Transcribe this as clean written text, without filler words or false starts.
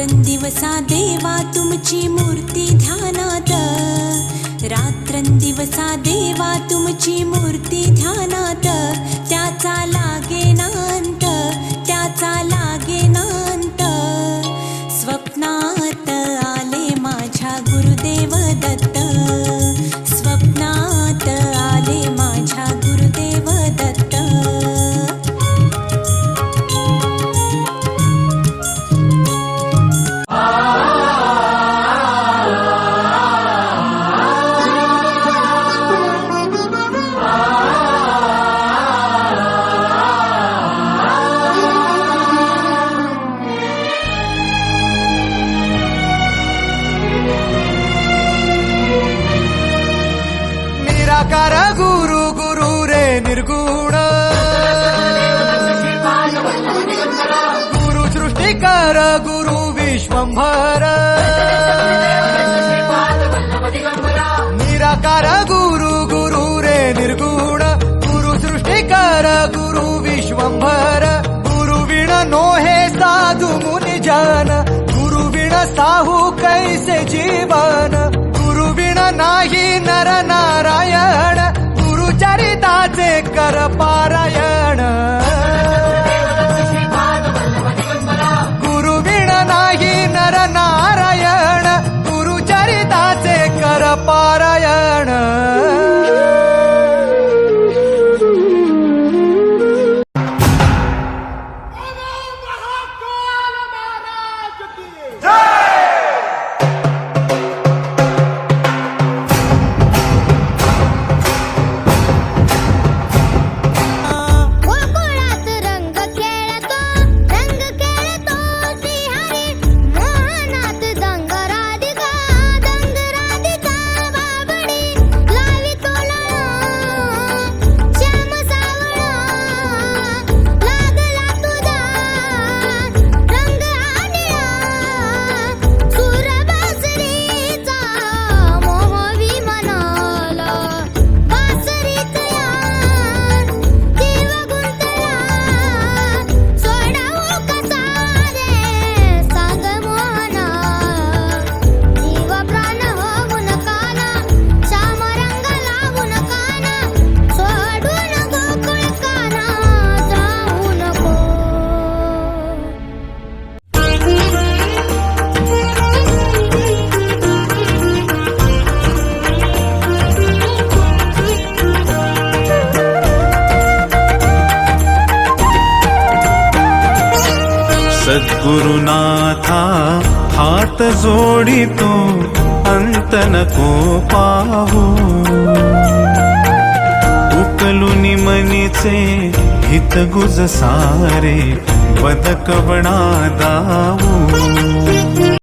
रात्रंदिवसा देवा तुमची मूर्ती ध्यानात, रात्रंदिवसा देवा तुमची मूर्ती ध्यानात, त्याचा लागेनांत, त्याचा लागेनांत. स्वप्नात आले माझ्या गुरुदेव दत्त, स्वप्नात आले माझ्या गुरुदेव दत्त. निराकार गुरु गुरु रे निर्गुण, गुरु सृष्टिकार गुरु विश्वंभर. निराकार गुरु गुरु रे निर्गुण, गुरु सृष्टिकार गुरु विश्वंभर. गुरु विण नोहे साधु मुनि जन, गुरु विण साहू कैसे जीवन. गुरु विण नाही नर नारायण, गुरुचरिताचे कर पारायण. गुरु विण नाही नर नारायण, गुरुचरिताचे कर पारायण. सद्गुरुनाथा हात जोडितो अंत नको पाहू. उकलुनी मनीचे हित गुज सारे बदकवणा दाऊ.